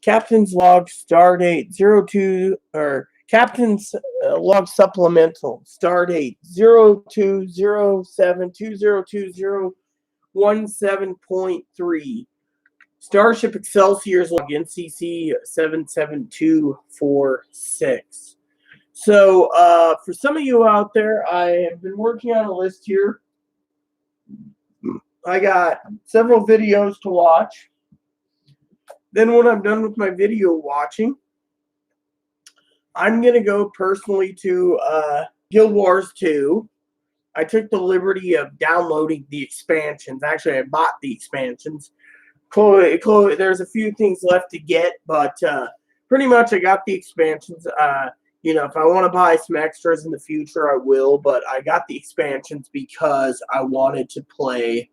Captain's Log Stardate 02 or Captain's Log Supplemental Stardate 0207202017.3 Starship Excelsior's log NCC 77246. So for some of you out there, I have been working on a list here. I got several videos to watch. Then when I'm done with my video watching, I'm going to go personally to Guild Wars 2. I took the liberty of downloading the expansions. Actually, I bought the expansions. Chloe, there's a few things left to get, but pretty much I got the expansions. If I want to buy some extras in the future, I will, but I got the expansions because I wanted to play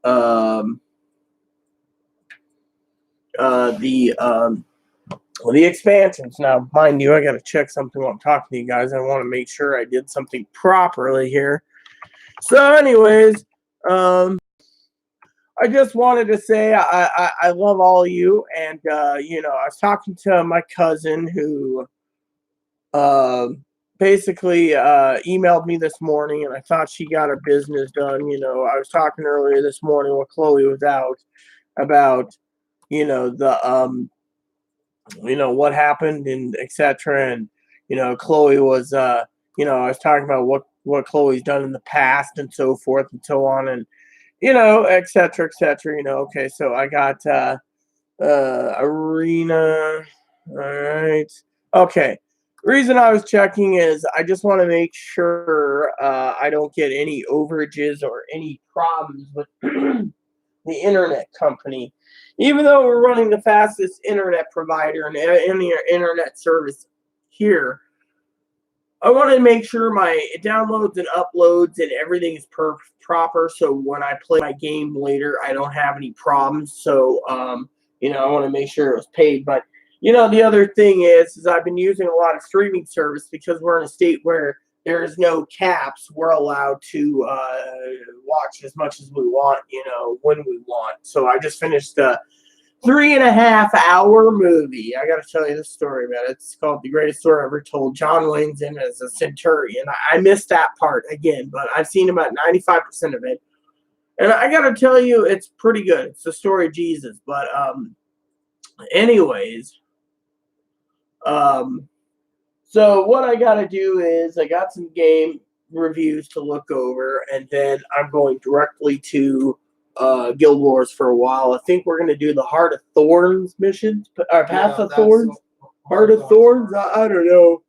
the expansions. Now, mind you, I got to check something while I'm talking to you guys. I want to make sure I did something properly here. So, anyways, I just wanted to say I love all of you, and I was talking to my cousin who basically emailed me this morning, and I thought she got her business done. I was talking earlier this morning while Chloe was out about what happened and etc. And Chloe was I was talking about what Chloe's done in the past and so forth and so on, and etc. etc. Okay, so I got Arena. All right. Okay. The reason I was checking is I just want to make sure I don't get any overages or any problems with the internet company. Even though we're running the fastest internet provider and any internet service here, I want to make sure my downloads and uploads and everything is proper, so when I play my game later, I don't have any problems. So, I want to make sure it was paid. But, the other thing is I've been using a lot of streaming service because we're in a state where there is no caps. We're allowed to watch as much as we want, when we want. So I just finished a 3.5-hour movie. I got to tell you this story about it. It's called The Greatest Story Ever Told. John Wayne's in as a centurion. I missed that part again, but I've seen about 95% of it. And I got to tell you, it's pretty good. It's the story of Jesus. But anyways, so what I got to do is I got some game reviews to look over, and then I'm going directly to Guild Wars for a while. I think we're going to do the Heart of Thorns missions, or Path of Thorns, Heart of Thorns. I don't know.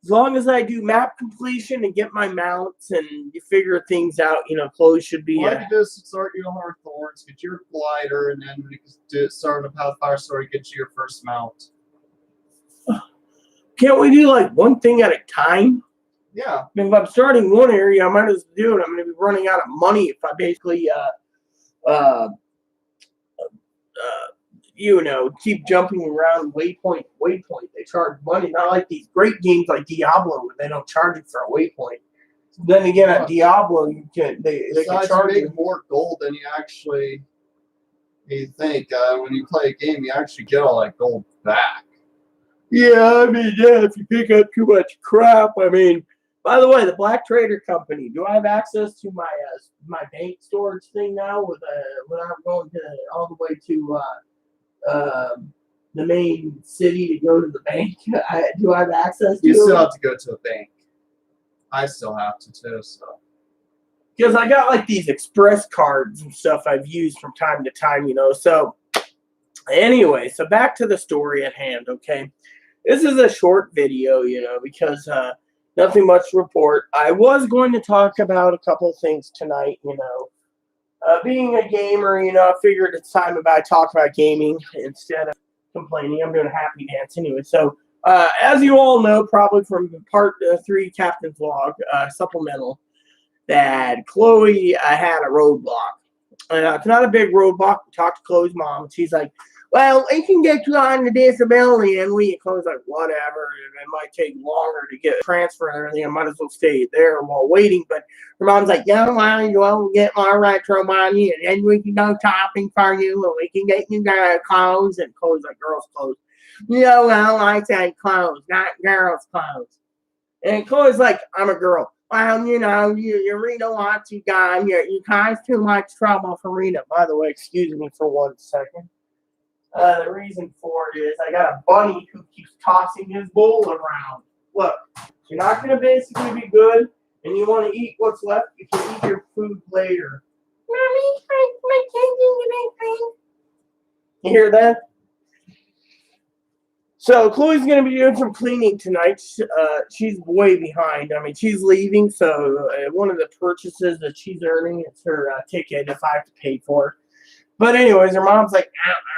As long as I do map completion and get my mounts and you figure things out, Chloe should be. Well, you just start your Heart of Thorns, get your glider, and then when you start a Pathfire story, get you your first mount. Can't we do like one thing at a time? Yeah. I mean, if I'm starting one area, I might as well do it. I'm going to be running out of money if I basically, keep jumping around waypoint. They charge money, not like these great games like Diablo where they don't charge you for a waypoint. Then again, at Diablo, they can charge you more gold than you think. When you play a game, you actually get all that gold back. Yeah, if you pick up too much crap. By the way, the Black Trader Company. Do I have access to my bank storage thing now without going all the way to the main city to go to the bank? Do I have access to it? You still have to go to a bank. I still have to too, so. Because I got like these express cards and stuff I've used from time to time, So anyway, so back to the story at hand, okay? This is a short video, because nothing much to report. I was going to talk about a couple of things tonight, being a gamer, I figured it's time I talk about gaming instead of complaining. I'm doing a happy dance anyway. So, as you all know, probably from part 3 Captain's Log supplemental, that Chloe had a roadblock. And it's not a big roadblock. We talked to Chloe's mom, and she's like, well, we can get you on the disability, and we Chloe's like, whatever. It might take longer to get transferred and everything. I might as well stay there while waiting. But her mom's like, yeah, well, you will get my retro money, and then we can go shopping for you, and we can get you clothes. And Chloe's like, girls' clothes. Yeah, well, I said clothes, not girls' clothes. And Chloe's like, I'm a girl. Well, Rita wants you gone. You cause too much trouble for Rita. By the way, excuse me for 1 second. The reason for it is I got a bunny who keeps tossing his bowl around. Look, you're not going to basically be good, and you want to eat what's left. You can eat your food later. Mommy, my changing. You hear that? So Chloe's going to be doing some cleaning tonight. She's way behind. I mean, she's leaving, so one of the purchases that she's earning is her ticket if I have to pay for it. But anyways, her mom's like,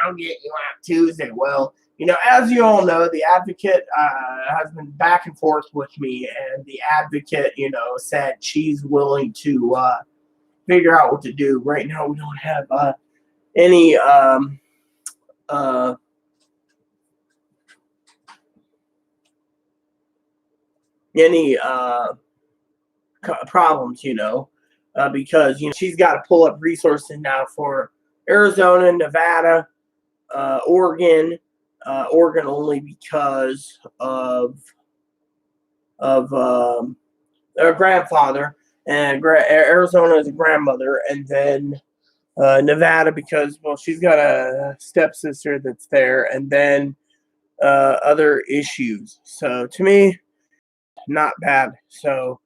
I'll get you out Tuesday. Well, as you all know, the advocate has been back and forth with me, and the advocate, said she's willing to figure out what to do. Right now, we don't have any problems, because she's got to pull up resources now for Arizona, Nevada, Oregon only because of their grandfather, and Arizona is a grandmother, and then Nevada because, well, she's got a stepsister that's there, and then other issues. So to me, not bad. So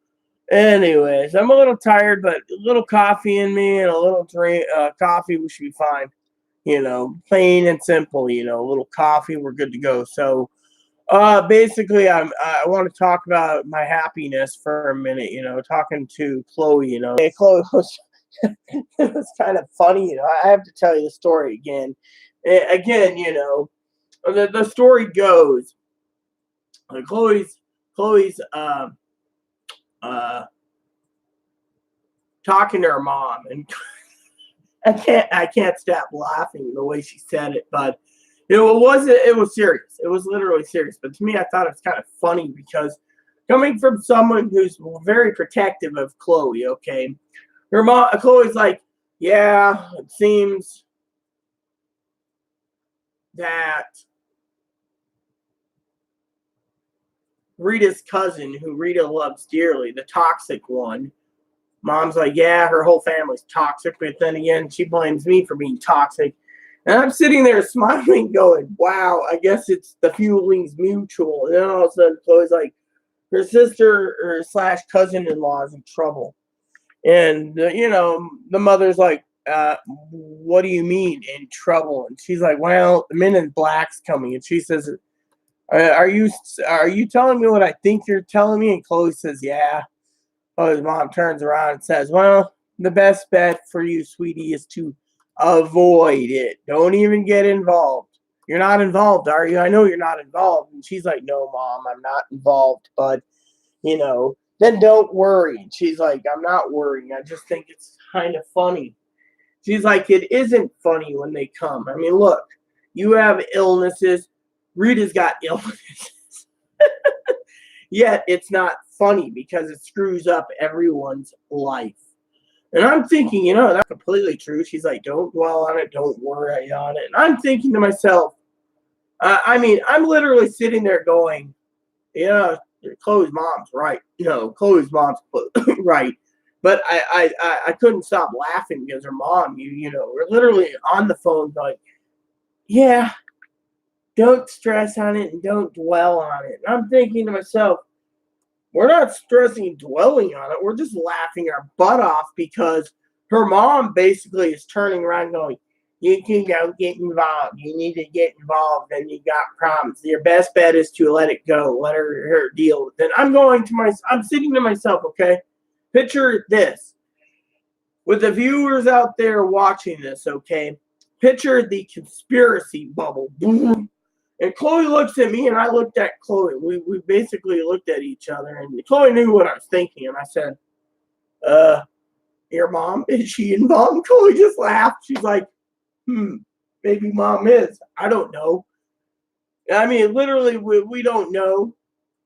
anyways, I'm a little tired, but a little coffee in me and a little drink coffee, we should be fine. Plain and simple, a little coffee, we're good to go. So basically I want to talk about my happiness for a minute, talking to Chloe, Hey, Chloe was it was kind of funny, I have to tell you the story again. Again, the story goes, Chloe's talking to her mom, and I can't stop laughing the way she said it, but it was serious. It was literally serious. But to me, I thought it was kind of funny because coming from someone who's very protective of Chloe, okay, her mom, Chloe's like, yeah, it seems that Rita's cousin, who Rita loves dearly, the toxic one, mom's like, yeah, her whole family's toxic, but then again, she blames me for being toxic. And I'm sitting there smiling, going, wow, I guess it's the feeling's mutual. And then all of a sudden, Chloe's like, her sister or / cousin-in-law is in trouble. And, the mother's like, what do you mean in trouble? And she's like, well, the Men in Black's coming. And she says, are you telling me what I think you're telling me? And Chloe says, yeah. Oh, his mom turns around and says, well, the best bet for you, sweetie, is to avoid it. Don't even get involved. You're not involved, are you? I know you're not involved. And she's like, no, Mom, I'm not involved. But, then don't worry. And she's like, I'm not worrying. I just think it's kind of funny. She's like, it isn't funny when they come. I mean, look, you have illnesses. Rita's got illnesses. Yet it's not funny because it screws up everyone's life. And I'm thinking, that's completely true. She's like, don't dwell on it. Don't worry on it. And I'm thinking to myself, I'm literally sitting there going, Chloe's mom's right. Chloe's mom's right. But I couldn't stop laughing because her mom, we're literally on the phone going, yeah, don't stress on it and don't dwell on it. And I'm thinking to myself, we're not stressing and dwelling on it. We're just laughing our butt off because her mom basically is turning around going, you can go get involved. You need to get involved and you got problems. Your best bet is to let it go. Let her deal with it. I'm sitting to myself, okay? Picture this. With the viewers out there watching this, okay? Picture the conspiracy bubble. Boom. And Chloe looks at me, and I looked at Chloe. We basically looked at each other, and Chloe knew what I was thinking. And I said, your mom, is she involved? Chloe just laughed. She's like, baby mom is. I don't know. I mean, literally, we don't know.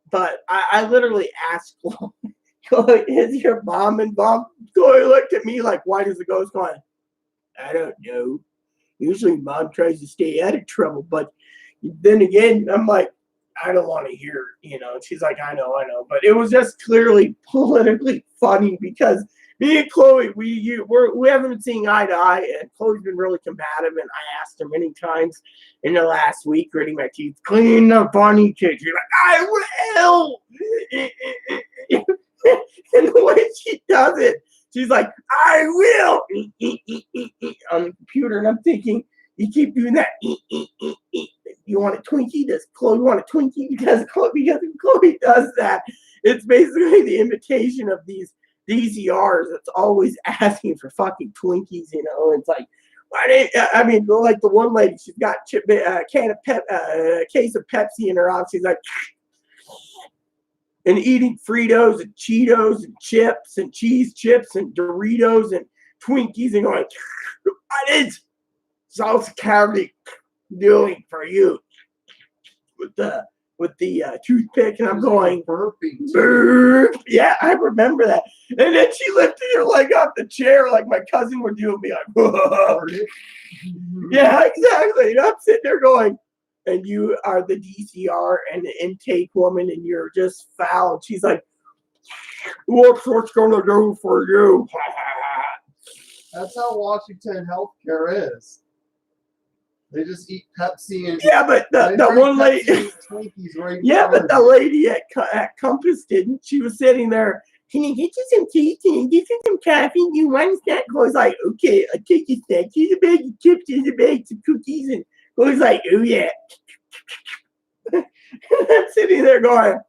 But I literally asked Chloe, is your mom involved? Chloe looked at me like, why does the ghost going? I don't know. Usually mom tries to stay out of trouble, but then again, I'm like, I don't want to hear, And she's like, I know. But it was just clearly politically funny because me and Chloe, we haven't been seeing eye to eye, and Chloe's been really combative. And I asked her many times in the last week, gritting my teeth, clean the funny kid. She's like, I will. And the way she does it, she's like, I will on the computer, and I'm thinking, you keep doing that. You want a Twinkie? Does Chloe want a Twinkie? Because Chloe does that. It's basically the imitation of these DCRs. It's always asking for fucking Twinkies, It's like, I mean, like the one lady, she's got a case of Pepsi in her arm. She's like, and eating Fritos and Cheetos and chips and cheese chips and Doritos and Twinkies and going, what is South County doing for you with the toothpick? And I'm going, burp. Yeah, I remember that. And then she lifted her leg off the chair like my cousin would do, and be like, whoa. Yeah, exactly. And I'm sitting there going, and you are the DCR and the intake woman, and you're just foul. And she's like, what's gonna do for you? That's how Washington healthcare is. They just eat Pepsi and but the one lady, Twinkies right but the lady at Compass didn't. She was sitting there. Can you get you some tea? Can you get you some coffee? You want a snack? Chloe's like, okay, I'll take a snack. Here's a bag of chips. Here's a bag of cookies. And Chloe's like, oh yeah. I'm sitting there going,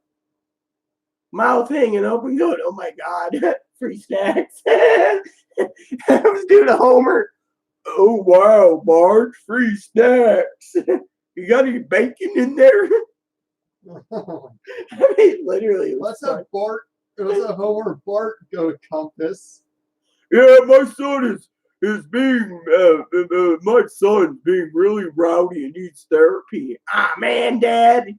mouth hanging open, going, oh my god, free snacks. I was doing a Homer. Oh wow, Marge, free snacks. You got any bacon in there? I mean, literally. Let's have Homer Bart go to Compass. Yeah, my son is being my son's being really rowdy and needs therapy. Ah man, Dad,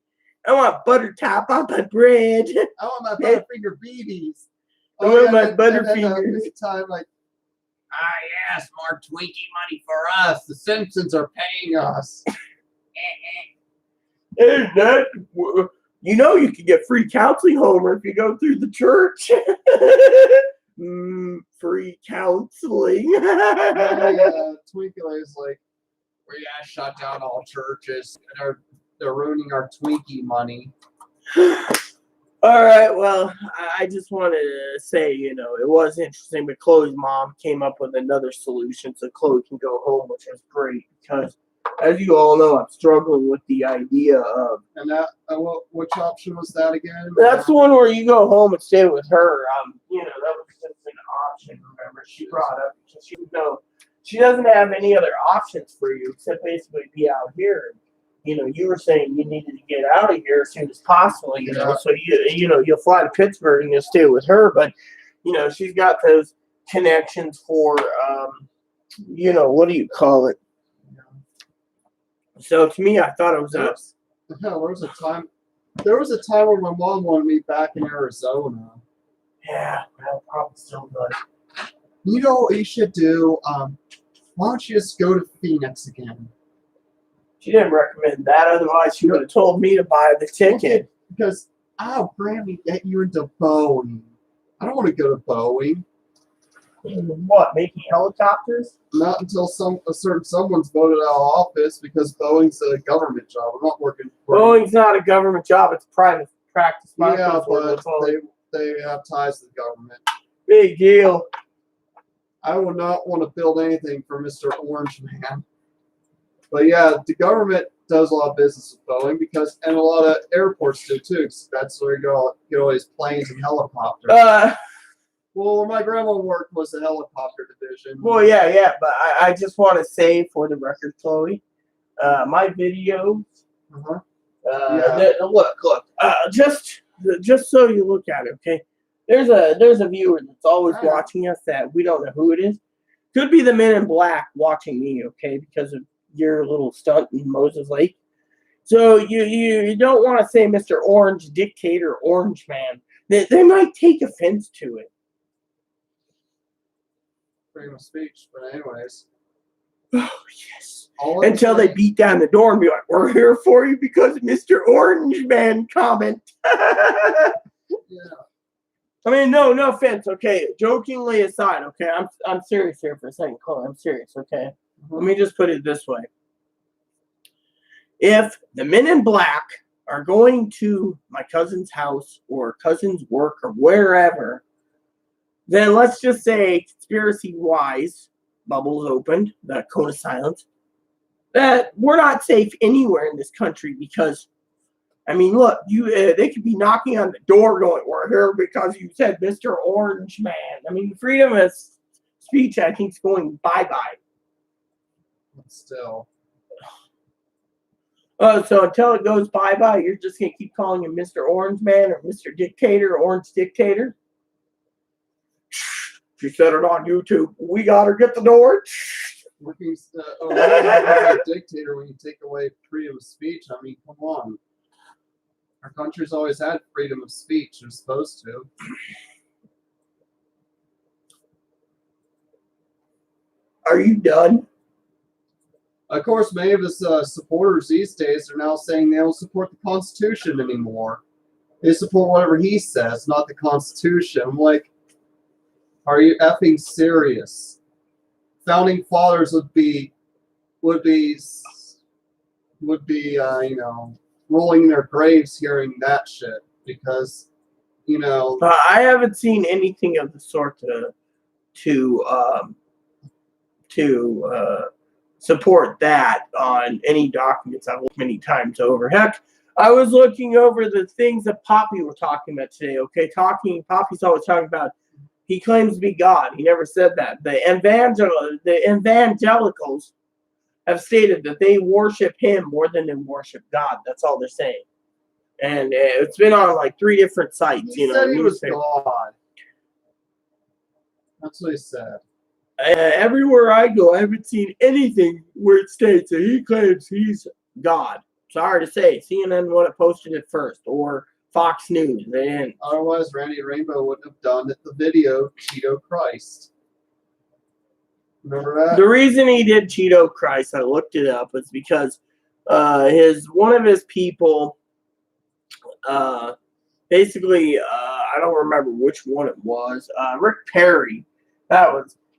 I want butter top on my bread. I want my Butterfinger BBs. I want my Butterfingers. Big time, like, yes, more Twinkie money for us. The Simpsons are paying us. Hey, Dad, you can get free counseling, Homer, if you go through the church. Free counseling. Twinkie is like, we gotta shut down all churches. They're ruining our Twinkie money. All right, well, I just wanted to say, it was interesting, but Chloe's mom came up with another solution so Chloe can go home, which is great because, as you all know, I'm struggling with the idea of. And that, which option was that again? That's the one where you go home and stay with her. That was just an option. Remember, she brought up because she doesn't have any other options for you except basically be out here. You were saying you needed to get out of here as soon as possible, so you'll fly to Pittsburgh and you'll stay with her, but, she's got those connections for, what do you call it? So to me, I thought it was there was a time when my mom wanted me back in Arizona. Yeah, that probably still does. You know what you should do? Why don't you just go to Phoenix again? She didn't recommend that. Otherwise, she would have told me to buy the ticket. Because I'll Grammy get you into Boeing. I don't want to go to Boeing. What, making helicopters? Not until someone's voted out of office because Boeing's a government job. I'm not working for Boeing's not a government job. It's private practice. Yeah, but they have ties to the government. Big deal. I would not want to build anything for Mr. Orange Man. But yeah, the government does a lot of business with Boeing and a lot of airports do too. That's where you get all these planes and helicopters. Well, where my grandma worked was the helicopter division. Well, yeah, but I just want to say for the record, Chloe, my videos. Look. Just so you look at it, okay? There's a viewer that's always watching us that we don't know who it is. Could be the Men in Black watching me, okay? Because of your little stunt in Moses Lake. So you don't want to say Mr. Orange Dictator, Orange Man. They might take offense to it. Freedom of speech. But anyways, Oh, yes. all I'm Until they saying- beat down the door and be like, we're here for you because of Mr. Orange Man comment. yeah. I mean, no offense, okay? Jokingly aside, okay? I'm serious here for a second, Chloe. I'm serious, okay? Let me just put it this way. If the men in black are going to my cousin's house or cousin's work or wherever, then let's just say, conspiracy-wise, bubbles opened, the cone of silence, that we're not safe anywhere in this country because, I mean, look, they could be knocking on the door going, we're here because you said Mr. Orange Man. I mean, freedom of speech, I think, is going bye-bye. Still. So until it goes bye-bye, you're just going to keep calling him Mr. Orange Man or Mr. Dictator or Orange Dictator? She said it on YouTube. We got her. Get the door. Working as a dictator when you take away freedom of speech. I mean, come on. Our country's always had freedom of speech. They're supposed to. Are you done? Of course, many of his supporters these days are now saying they don't support the Constitution anymore. They support whatever he says, not the Constitution. I'm like, are you effing serious? Founding fathers would be rolling in their graves hearing that shit because, I haven't seen anything of the sort to support that on any documents I've looked many times over. Heck, I was looking over the things that Poppy were talking about today. Okay, Poppy's always talking about. He claims to be God. He never said that. The evangelicals have stated that they worship him more than they worship God. That's all they're saying. And it's been on like 3 different sites. He said he was God. That's what he said. Everywhere I go, I haven't seen anything where it states that he claims he's God. Sorry to say, CNN would have posted it first, or Fox News. They didn't. Otherwise, Randy Rainbow wouldn't have done the video Cheeto Christ. Remember that? The reason he did Cheeto Christ, I looked it up, was because one of his people, basically, I don't remember which one it was. Rick Perry,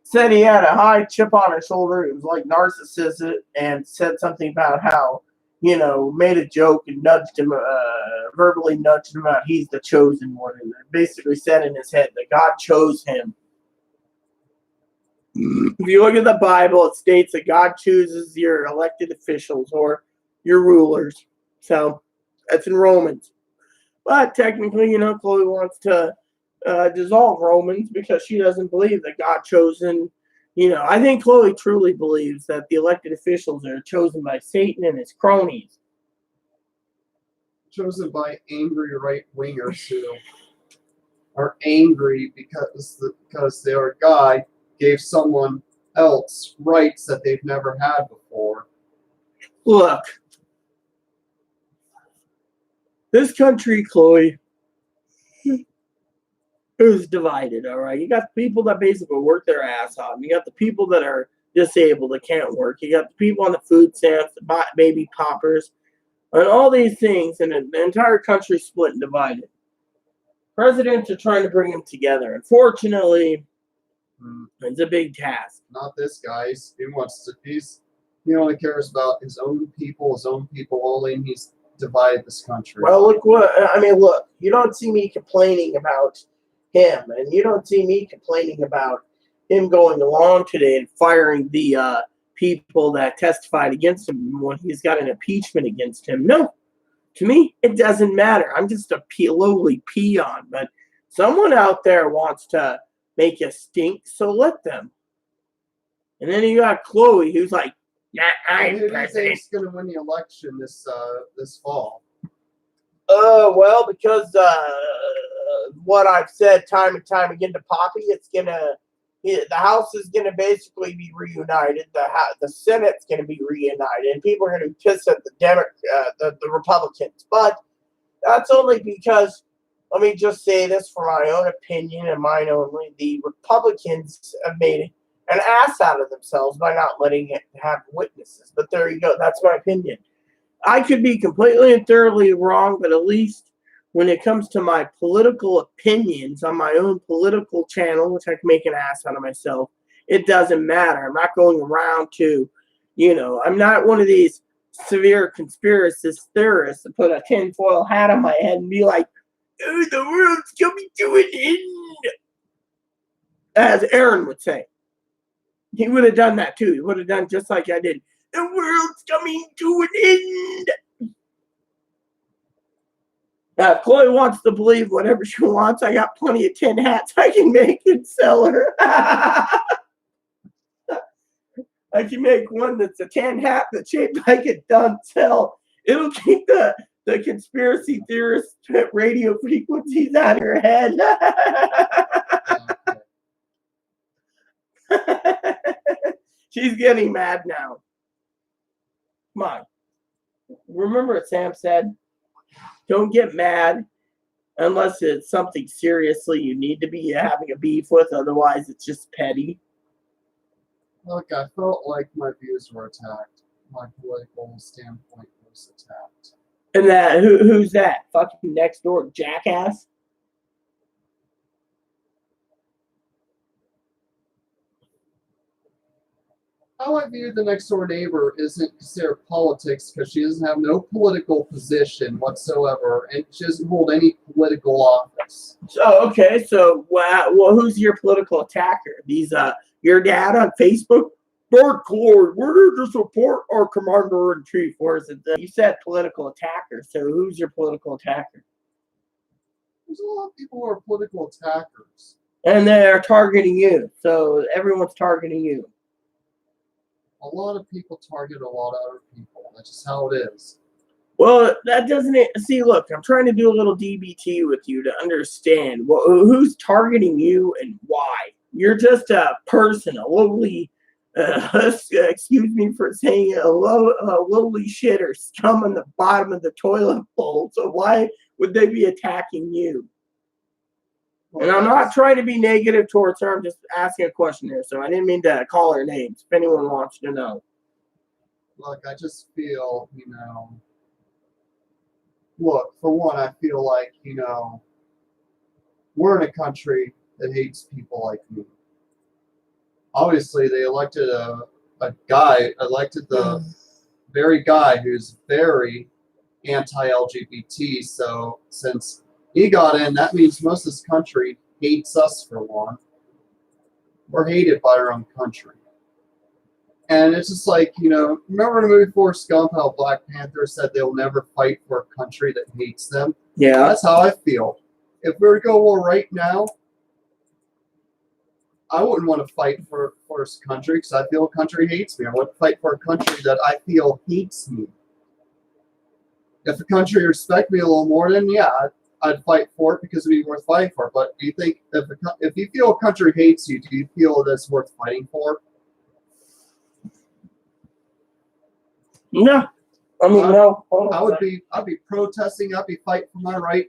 said he had a high chip on his shoulder. It was like narcissistic, and said something about how, made a joke and nudged him, verbally nudged him out. He's the chosen one, and basically said in his head that God chose him. If you look at the Bible, it states that God chooses your elected officials or your rulers. So that's in Romans. But technically, Chloe wants to dissolve Romans because she doesn't believe that God chosen. I think Chloe truly believes that the elected officials are chosen by Satan and his cronies. Chosen by angry right-wingers who are angry because their guy gave someone else rights that they've never had before. Look, this country, Chloe, is divided, all right? You got the people that basically work their ass off. You got the people that are disabled that can't work. You got the people on the food stamps, the baby poppers, and all these things, and the entire country split and divided. Presidents are trying to bring them together. Unfortunately, it's a big task. Not this guy. He only cares about his own people only, and he's divided this country. Well, look, you don't see me complaining about him, and you don't see me complaining about him going along today and firing the people that testified against him when he's got an impeachment against him. No, to me, it doesn't matter. I'm just a lowly peon, but someone out there wants to make you stink, so let them. And then you got Chloe, who's like, "Nah, I'm Who do you president." think's going to win the election this fall? Well, because what I've said time and time again to Poppy, it's gonna The House is going to basically be reunited. The Senate's going to be reunited, and people are going to be pissed at the Republicans. But that's only because, let me just say this for my own opinion and mine only, the Republicans have made an ass out of themselves by not letting it have witnesses. But there you go. That's my opinion. I could be completely and thoroughly wrong, but at least when it comes to my political opinions on my own political channel, which I can make an ass out of myself, it doesn't matter. I'm not going around to, I'm not one of these severe conspiracist theorists that put a tinfoil hat on my head and be like, oh, the world's coming to an end. As Aaron would say. He would have done that too. He would have done just like I did. The world's coming to an end. If Chloe wants to believe whatever she wants, I got plenty of tin hats I can make and sell her. I can make one that's a tin hat that's shaped like a dumbtail. It'll keep the conspiracy theorist radio frequencies out of your head. She's getting mad now. Come on. Remember what Sam said? Don't get mad unless it's something seriously you need to be having a beef with. Otherwise, it's just petty. Look, I felt like my views were attacked. My political standpoint was attacked. And that who's that? Fucking next door jackass? How I view the next door neighbor isn't considered politics because she doesn't have no political position whatsoever, and she doesn't hold any political office. So okay, so well, who's your political attacker? These your dad on Facebook? Bert Cloyd, we're here to support our commander in chief. Or is it you said political attacker? So who's your political attacker? There's a lot of people who are political attackers, and they're targeting you. So everyone's targeting you. A lot of people target a lot of other people. That's just how it is. Well, that doesn't see. Look, I'm trying to do a little DBT with you to understand who's targeting you and why. You're just a person, a lowly, excuse me for saying a lowly shit or scum on the bottom of the toilet bowl. So why would they be attacking you? And I'm not trying to be negative towards her. I'm just asking a question here. So I didn't mean to call her names. If anyone wants to know. Look, I just feel, look, for one, I feel like, we're in a country that hates people like me. Obviously, they elected the very guy who's very anti-LGBT. So since he got in, that means most of this country hates us for one. We're hated by our own country. And it's just like, remember the movie Forrest Gump, how Black Panther said they'll never fight for a country that hates them? Yeah. That's how I feel. If we were to go war right now, I wouldn't want to fight for this country because I feel a country hates me. I want to fight for a country that I feel hates me. If the country respect me a little more, then yeah, I'd fight for it because it'd be worth fighting for. But do you think if you feel a country hates you, do you feel that's worth fighting for? No, I mean no. I'd be protesting. I'd be fighting for my right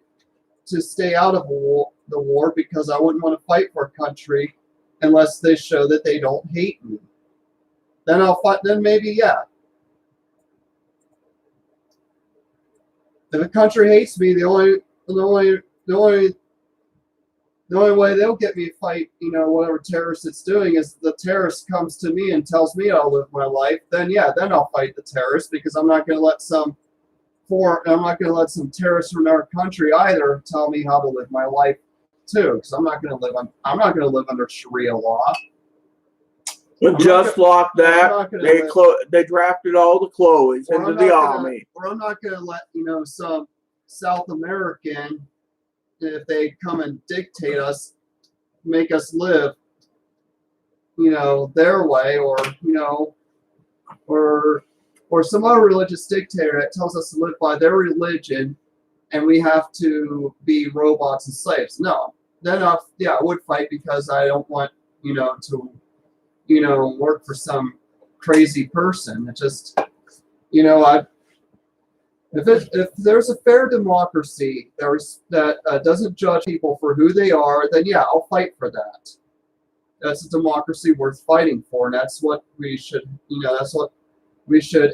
to stay out of the war because I wouldn't want to fight for a country unless they show that they don't hate me. Then I'll fight. Then maybe yeah. If a country hates me, the only way they'll get me to fight, whatever terrorist it's doing is the terrorist comes to me and tells me I'll live my life. Then I'll fight the terrorist because I'm not going to let some terrorist from our country either tell me how to live my life too. Because I'm not going to live under Sharia law. Just like that, they drafted all the Chloes into the army. Or I'm not going to let some South American, if they come and dictate us, make us live, their way, or some other religious dictator that tells us to live by their religion, and we have to be robots and slaves. No, then I would fight because I don't want work for some crazy person. It just, I if there's a fair democracy that doesn't judge people for who they are, then yeah, I'll fight for that. That's a democracy worth fighting for, and that's what we should,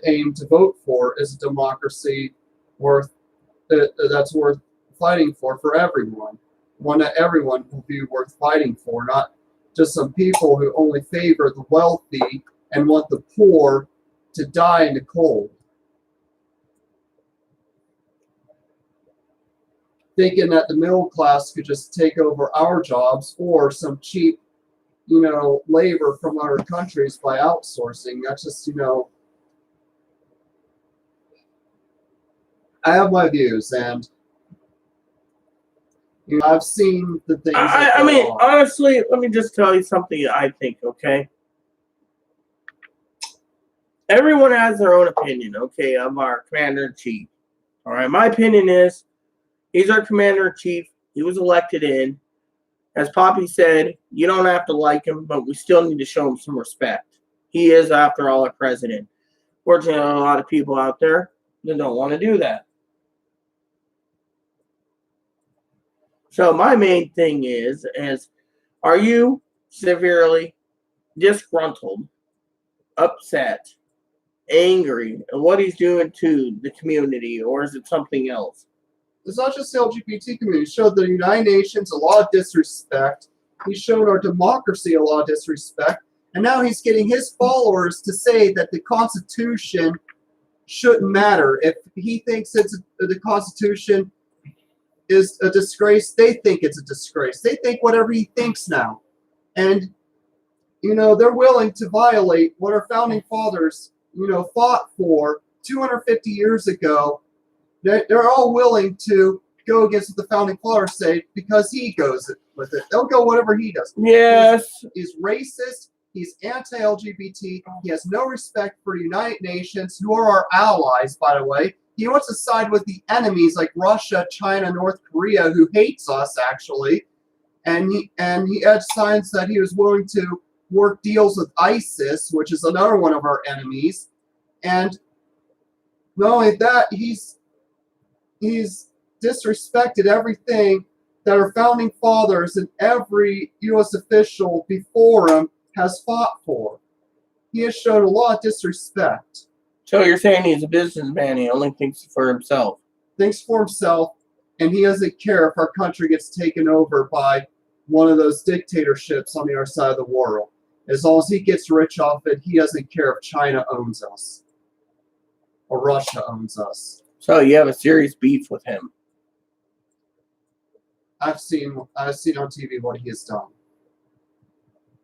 aim to vote for, is a democracy that's worth fighting for everyone. One that everyone will be worth fighting for, not just some people who only favor the wealthy and want the poor to die in the cold. Thinking that the middle class could just take over our jobs, or some cheap, labor from other countries by outsourcing. That's just, I have my views, and I've seen the things. I mean, honestly, let me just tell you something I think, okay? Everyone has their own opinion, okay, of our commander-in-chief. All right, my opinion is he's our commander-in-chief. He was elected in. As Poppy said, you don't have to like him, but we still need to show him some respect. He is, after all, our president. Fortunately, a lot of people out there that don't want to do that. So my main thing is are you severely disgruntled, upset, angry at what he's doing to the community, or is it something else? It's not just the LGBT community. He showed the United Nations a lot of disrespect. He showed our democracy a lot of disrespect. And now he's getting his followers to say that the Constitution shouldn't matter. If he thinks the Constitution is a disgrace, they think it's a disgrace. They think whatever he thinks now. And, they're willing to violate what our founding fathers, fought for 250 years ago. They're all willing to go against what the founding fathers say because he goes with it. They'll go whatever he does. Yes. He's racist. He's anti-LGBT. He has no respect for the United Nations, who are our allies, by the way. He wants to side with the enemies like Russia, China, North Korea, who hates us, actually. And he had signs that he was willing to work deals with ISIS, which is another one of our enemies. And not only that, he's disrespected everything that our founding fathers and every U.S. official before him has fought for. He has shown a lot of disrespect. So you're saying he's a businessman, he only thinks for himself. Thinks for himself, and he doesn't care if our country gets taken over by one of those dictatorships on the other side of the world. As long as he gets rich off it, he doesn't care if China owns us or Russia owns us. So you have a serious beef with him. I've seen on TV what he has done.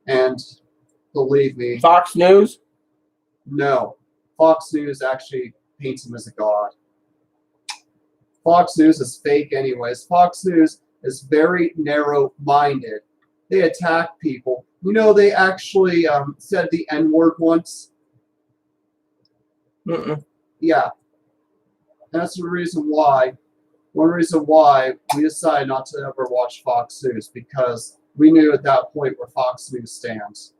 And believe me. Fox News? No. Fox News actually paints him as a god. Fox News is fake anyways. Fox News is very narrow-minded. They attack people. They actually said the N-word once. Yeah. That's the reason why. One reason why we decided not to ever watch Fox News, because we knew at that point where Fox News stands.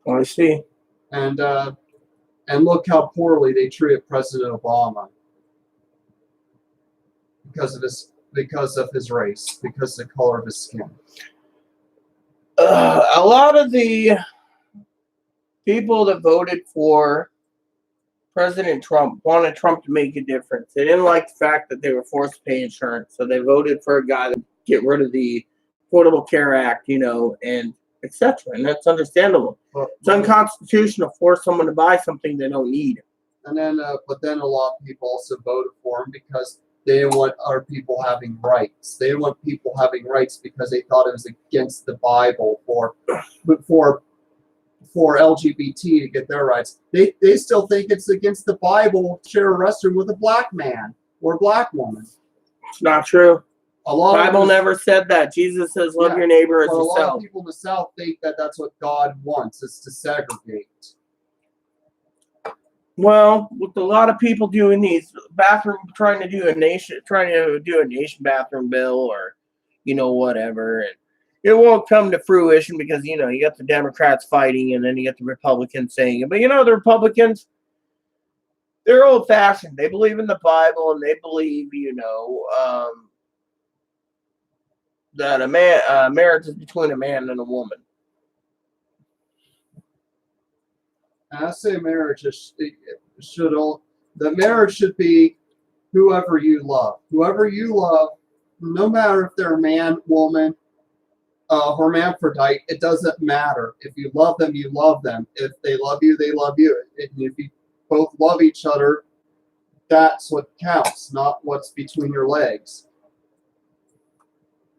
I see. And look how poorly they treated President Obama because of his race, because of the color of his skin. A lot of the people that voted for President Trump wanted Trump to make a difference. They didn't like the fact that they were forced to pay insurance, so they voted for a guy to get rid of the Affordable Care Act, and etc. And that's understandable. It's unconstitutional to force someone to buy something they don't need. And then, but then a lot of people also voted for him because they didn't want other people having rights. They didn't want people having rights because they thought it was against the Bible for LGBT to get their rights. They still think it's against the Bible to share a restroom with a black man or a black woman. It's not true. The Bible never said that. Jesus says, love your neighbor as yourself. A lot of people in the South think that that's what God wants, is to segregate. Well, with a lot of people doing these trying to do a nation bathroom bill, or whatever, and it won't come to fruition because you got the Democrats fighting, and then you got the Republicans saying it. But the Republicans, they're old fashioned. They believe in the Bible, and they believe that marriage is between a man and a woman. I say marriage the marriage should be whoever you love. Whoever you love, no matter if they're a man, woman, hermaphrodite, it doesn't matter. If you love them, you love them. If they love you, they love you. And if you both love each other, that's what counts, not what's between your legs.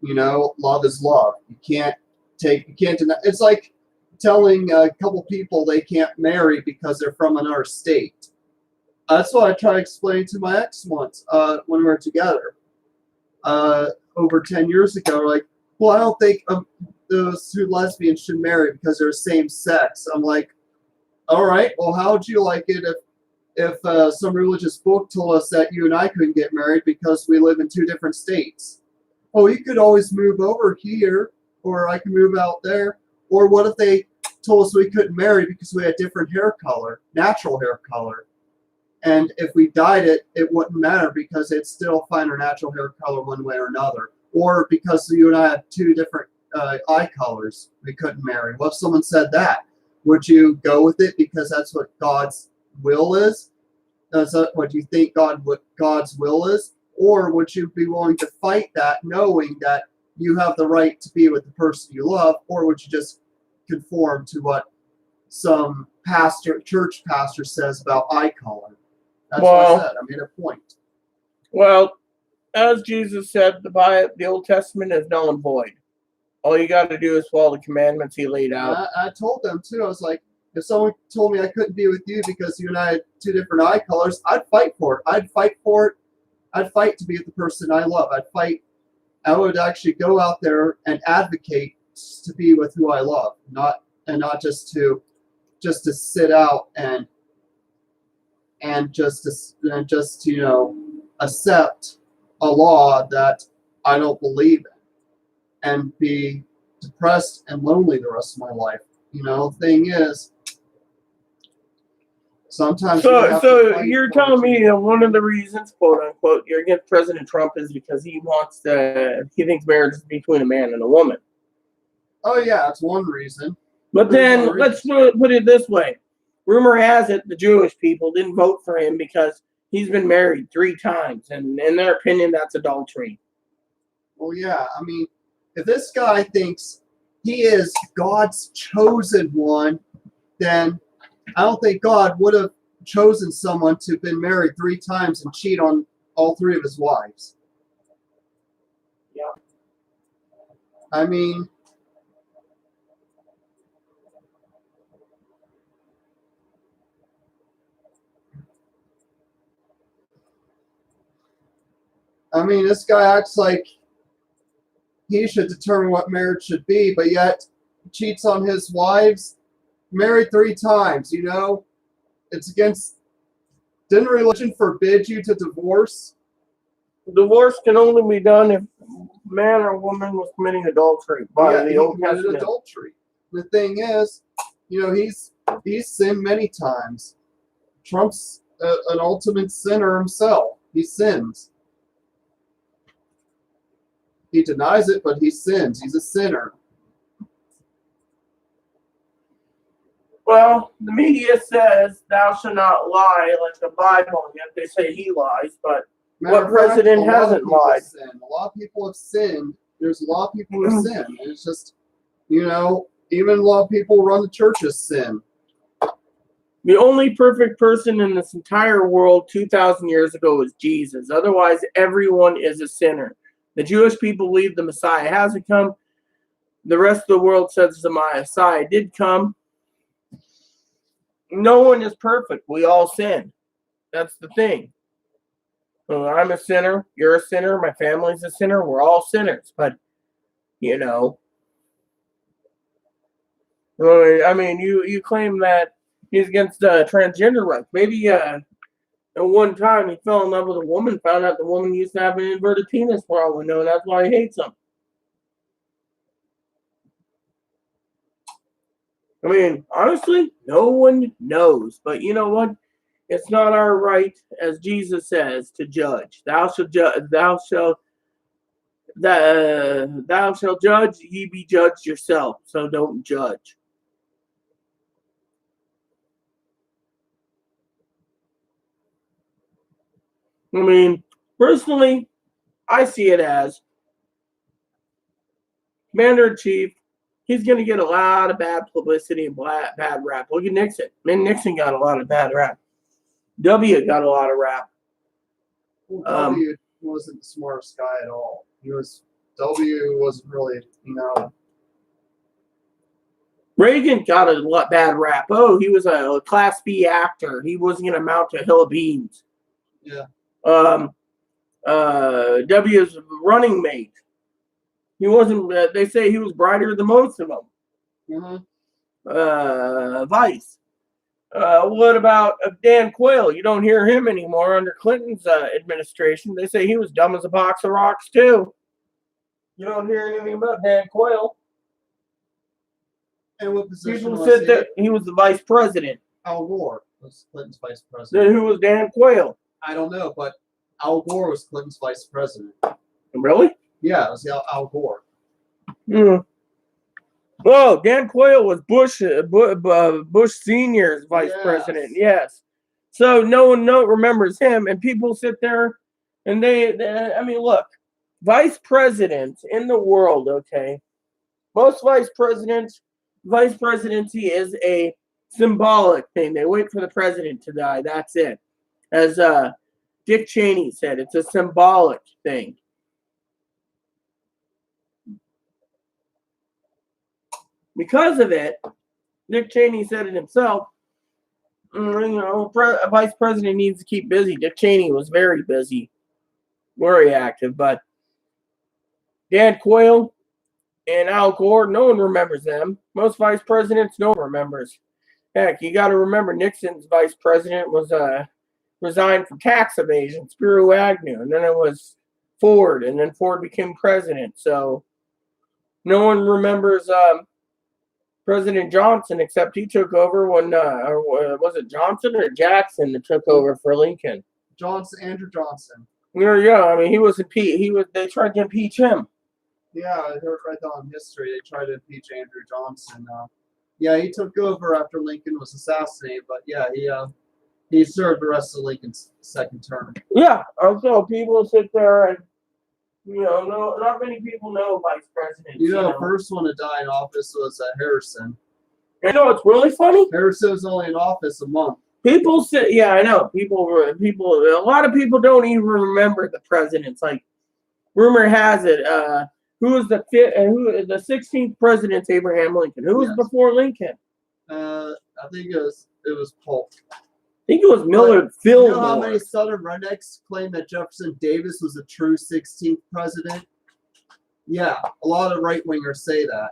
Love is love. You can't deny. It's like telling a couple people they can't marry because they're from another state. That's what I try to explain to my ex once when we were together over 10 years ago. Like, well, I don't think those two lesbians should marry because they're same sex. I'm like, all right, well, how would you like it if some religious book told us that you and I couldn't get married because we live in two different states? Oh, you could always move over here, or I can move out there. Or what if they told us we couldn't marry because we had different hair color, natural hair color? And if we dyed it, it wouldn't matter because it's still find our natural hair color one way or another. Or because you and I had two different eye colors, we couldn't marry. What if someone said that? Would you go with it because that's what God's will is? That's what you think God's will is? Or would you be willing to fight that knowing that you have the right to be with the person you love? Or would you just conform to what some church pastor says about eye color? That's what I said. I made a point. Well, as Jesus said, the Old Testament is null and void. All you got to do is follow the commandments he laid out. I told them too. I was like, if someone told me I couldn't be with you because you and I had two different eye colors, I'd fight for it. I'd fight for it. I'd fight to be with the person I love. I would actually go out there and advocate to be with who I love, not just to sit out and just accept a law that I don't believe in and be depressed and lonely the rest of my life. The thing is, sometimes. So you're telling me that one of the reasons, quote unquote, you're against President Trump is because he thinks marriage is between a man and a woman. Oh yeah, that's one reason. But then let's put it this way: rumor has it the Jewish people didn't vote for him because he's been married 3 times, and in their opinion, that's adultery. Well, yeah. I mean, if this guy thinks he is God's chosen one, then I don't think God would have chosen someone to have been married 3 times and cheat on all 3 of his wives. Yeah. I mean, this guy acts like he should determine what marriage should be, but yet cheats on his wives, married 3 times, It's against... Didn't religion forbid you to divorce? Divorce can only be done if man or woman was committing adultery by the Old Testament. Adultery. The thing is, he's sinned many times. Trump's an ultimate sinner himself. He sins. He denies it, but he sins. He's a sinner. Well, the media says thou shalt not lie like the Bible, yet they say he lies, but what president hasn't lied? A lot of people have sinned. There's a lot of people who sin. And it's just, even a lot of people who run the churches sin. The only perfect person in this entire world 2,000 years ago was Jesus. Otherwise, everyone is a sinner. The Jewish people believe the Messiah hasn't come. The rest of the world says the Messiah did come. No one is perfect. We all sin. That's the thing. I'm a sinner. You're a sinner. My family's a sinner. We're all sinners. But, you claim that He's against transgender rights. Maybe at one time he fell in love with a woman, found out the woman used to have an inverted penis for all we know, and that's why he hates him. I mean, honestly, no one knows. But you know what? It's not our right, as Jesus says, to judge. Thou shalt judge, ye be judged yourself. So don't judge. I mean, personally, I see it as Commander-in-Chief. He's going to get a lot of bad publicity and bad rap. Look at Nixon. Man, Nixon got a lot of bad rap. W got a lot of rap. Well, W wasn't the smartest guy at all. W wasn't really, Reagan got a lot bad rap. Oh, he was a Class B actor. He wasn't going to amount to a hill of beans. Yeah. W's running mate. He wasn't. They say he was brighter than most of them. Mm-hmm. Vice. What about Dan Quayle? You don't hear him anymore under Clinton's administration. They say he was dumb as a box of rocks too. You don't hear anything about Dan Quayle. And what position People was said he? that he was the vice president. Al Gore was Clinton's vice Then president. who was Dan Quayle? I don't know, but Al Gore was Clinton's vice president. Really? Yeah, it was Al Gore. Hmm. Oh, Dan Quayle was Bush Senior's vice president. Yes. So no one remembers him, and people sit there, and they I mean, look, vice presidents in the world. Okay, most vice presidency is a symbolic thing. They wait for the president to die. That's it. As Dick Cheney said, it's a symbolic thing. Because of it, Dick Cheney said it himself. A vice president needs to keep busy. Dick Cheney was very busy, very active. But Dan Quayle and Al Gore, no one remembers them. Most vice presidents, no one remembers. Heck, you got to remember Nixon's vice president was resigned for tax evasion, Spiro Agnew, and then it was Ford, and then Ford became president. So no one remembers President Johnson, except he took over when, was it Johnson or Jackson that took over for Lincoln? Andrew Johnson. Yeah, I mean, he was impeached. They tried to impeach him. Yeah, I heard right on history. They tried to impeach Andrew Johnson. Yeah, he took over after Lincoln was assassinated, but yeah, he served the rest of Lincoln's second term. Yeah, so people sit there and, not many people know vice presidents. First one to die in office was Harrison. You know what's really funny? Harrison was only in office a month. People say, yeah, I know. A lot of people don't even remember the presidents. Like, rumor has it, who was the 16th president? Abraham Lincoln. Who was before Lincoln? I think it was Polk. I think it was Millard Fillmore. You know how many Southern rednecks claim that Jefferson Davis was a true 16th president? Yeah, a lot of right wingers say that.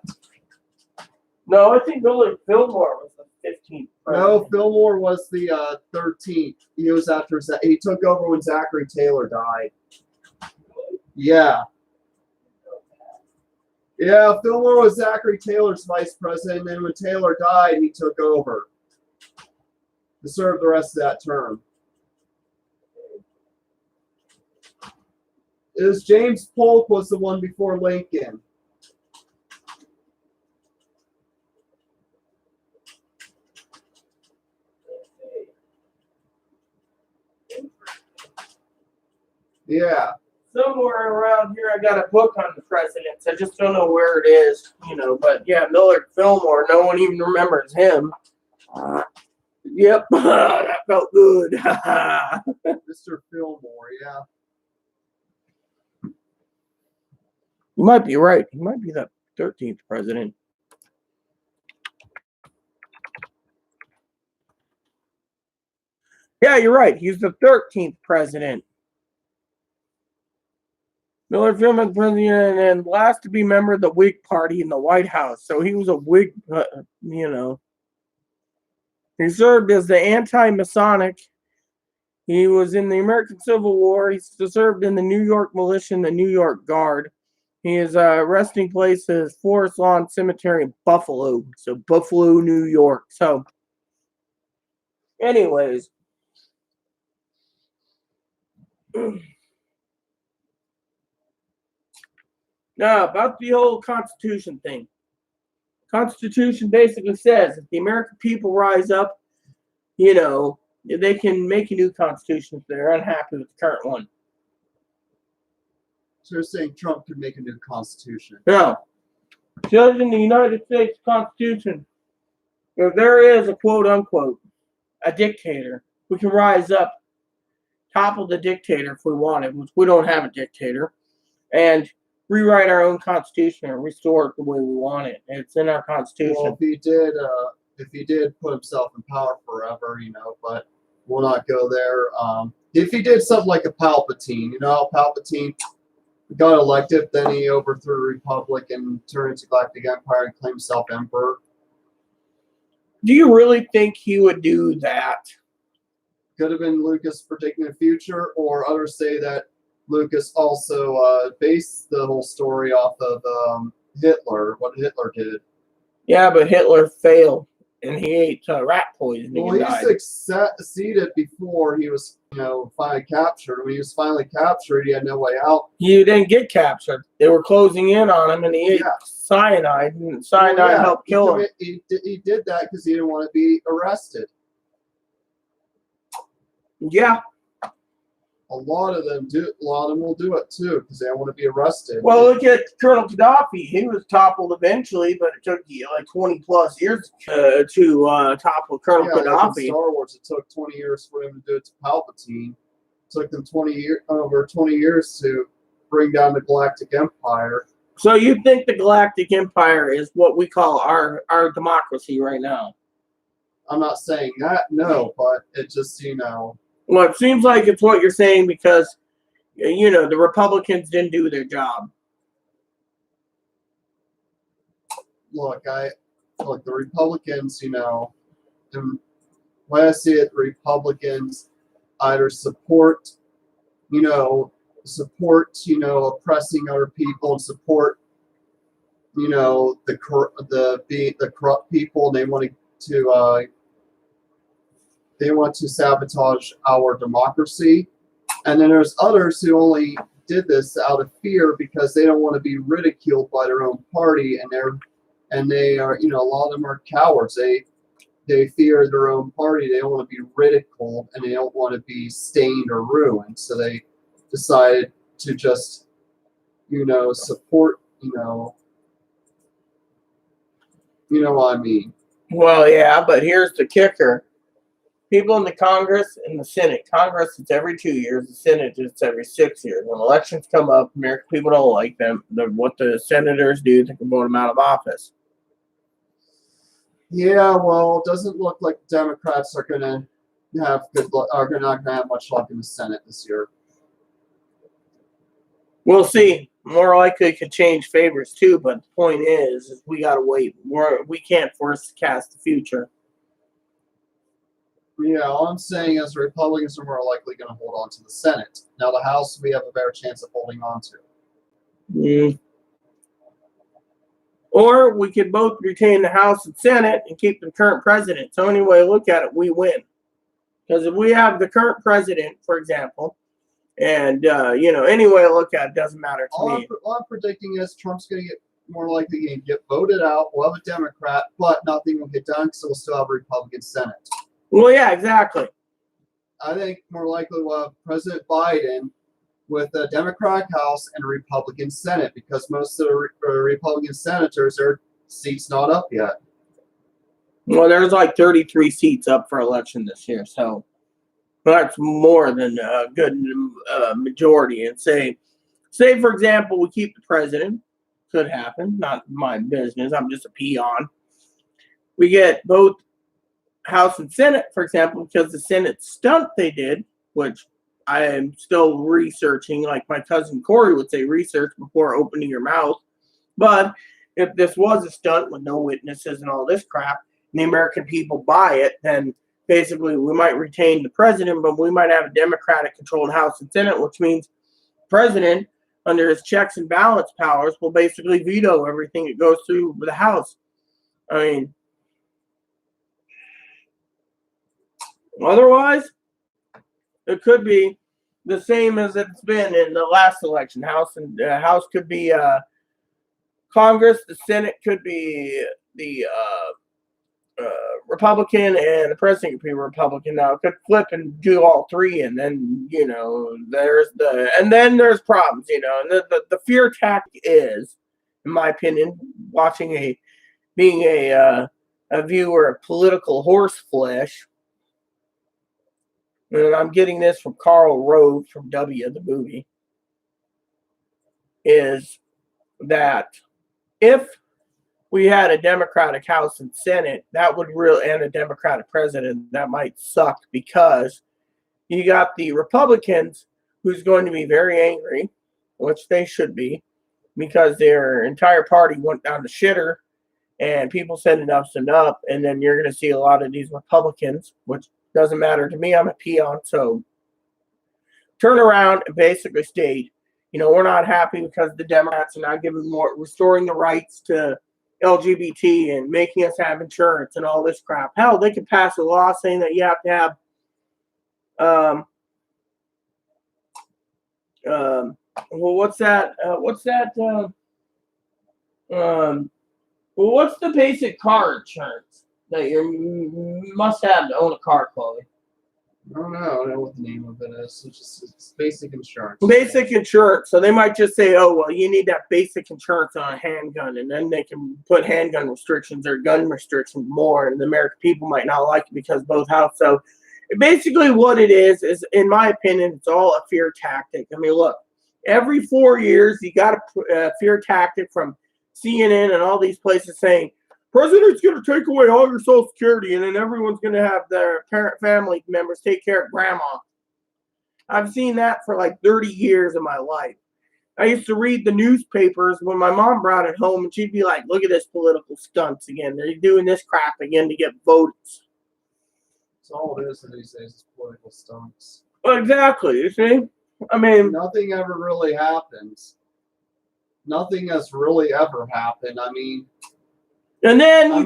No, I think Millard Fillmore was the 15th president. No, Fillmore was the 13th. He was after he took over when Zachary Taylor died. Yeah. Yeah, Fillmore was Zachary Taylor's vice president, and then when Taylor died, he took over to serve the rest of that term. It was James Polk was the one before Lincoln. Yeah. Somewhere around here, I got a book on the presidents. I just don't know where it is, But yeah, Millard Fillmore, no one even remembers him. Yep, that felt good. Mr. Fillmore, yeah. You might be right. He might be the 13th president. Yeah, you're right. He's the 13th president. Millard Fillmore, president, and last to be member of the Whig Party in the White House. So he was a Whig, He served as the anti-Masonic. He was in the American Civil War. He served in the New York Militia and the New York Guard. His resting place is Forest Lawn Cemetery in Buffalo. So, Buffalo, New York. So, anyways. Now, about the whole Constitution thing. Constitution basically says if the American people rise up, they can make a new constitution if they're unhappy with the current one. So you're saying Trump could make a new constitution? No. Just in the United States Constitution, if there is a quote-unquote, a dictator, we can rise up, topple the dictator if we wanted, which we don't have a dictator, and rewrite our own constitution and restore it the way we want it. It's in our constitution. Well, if he did put himself in power forever, but we'll not go there. If he did something like a Palpatine, how Palpatine got elected, then he overthrew the Republic and turned into Galactic Empire and claimed himself emperor. Do you really think he would do that? Could have been Lucas predicting the future, or others say that Lucas also based the whole story off of Hitler, what Hitler did. Yeah, but Hitler failed, and he ate rat poisoning Well, and he died. succeeded before he was, finally captured. When he was finally captured, he had no way out. He didn't get captured. They were closing in on him, and he ate cyanide, and cyanide helped kill him. He did that because he didn't want to be arrested. Yeah. A lot of them will do it too because they don't want to be arrested. Well, look at Colonel Gaddafi. He was toppled eventually, but it took like 20 plus years to topple Colonel Like in Gaddafi. Star Wars, it took 20 years for him to do it to Palpatine. It took them over 20 years to bring down the Galactic Empire. So you think the Galactic Empire is what we call our democracy right now? I'm not saying that, no, but it just, Well, it seems like it's what you're saying because, the Republicans didn't do their job. Look, the Republicans, and when I see it, the Republicans either support oppressing other people and support, the corrupt people, and they want to sabotage our democracy. And then there's others who only did this out of fear because they don't want to be ridiculed by their own party, and they are, a lot of them are cowards. They fear their own party. They don't want to be ridiculed, and they don't want to be stained or ruined. So they decided to just, support, you know what I mean. Well, yeah, but here's the kicker. People in the Congress and the Senate. Congress, it's every 2 years. The Senate, it's every 6 years. When elections come up, American people don't like them. What the senators do, they can vote them out of office. Yeah, well, it doesn't look like Democrats are going to have not going to have much luck in the Senate this year. We'll see. More likely, it could change favors too. But the point is we got to wait. We can't forecast the future. Yeah, all I'm saying is the Republicans are more likely going to hold on to the Senate. Now, the House, we have a better chance of holding on to. Or we could both retain the House and Senate and keep the current president. So anyway, look at it, we win. Because if we have the current president, for example, and, any way I look at it, doesn't matter to me. All I'm predicting is Trump's going to get more likely to get voted out. We'll have a Democrat, but nothing will get done because we'll still have a Republican Senate. Well, yeah, exactly. I think more likely we'll have President Biden with a Democratic House and a Republican Senate because most of the Republican senators, their seats not up yet. Well, there's like 33 seats up for election this year, so that's more than a good majority. And say, for example, we keep the president. Could happen. Not my business. I'm just a peon. We get both House and Senate, for example, because the Senate stunt they did, which I am still researching, like my cousin Corey would say, research before opening your mouth. But if this was a stunt with no witnesses and all this crap, and the American people buy it, then basically we might retain the president, but we might have a Democratic-controlled House and Senate, which means the president, under his checks and balance powers, will basically veto everything that goes through the House. I mean, otherwise, it could be the same as it's been in the last election. House could be Congress, the Senate could be the Republican, and the president could be Republican. Now it could flip and do all three, and then there's problems. And the fear tactic is, in my opinion, being a viewer of political horseflesh. And I'm getting this from Karl Rove from W, the movie, is that if we had a Democratic House and Senate, and a Democratic president, that might suck, because you got the Republicans who's going to be very angry, which they should be, because their entire party went down the shitter, and people said enough's enough, and then you're going to see a lot of these Republicans, which doesn't matter to me. I'm a peon, so turn around and basically state, we're not happy because the Democrats are not restoring the rights to LGBT and making us have insurance and all this crap. Hell, they could pass a law saying that you have to have what's the basic car insurance that you must have to own a car, Chloe? I don't know what the name of it is. It's basic insurance. Basic insurance. So they might just say, oh, well, you need that basic insurance on a handgun, and then they can put handgun restrictions or gun restrictions more, and the American people might not like it because both houses. So basically what it is, in my opinion, it's all a fear tactic. I mean, look, every 4 years, you got a fear tactic from CNN and all these places saying, President's going to take away all your Social Security, and then everyone's going to have their family members take care of grandma. I've seen that for like 30 years of my life. I used to read the newspapers when my mom brought it home, and she'd be like, look at this political stunts again. They're doing this crap again to get votes. That's all it is these days, is political stunts. Exactly, you see? I mean, nothing ever really happens. Nothing has really ever happened. I mean, and then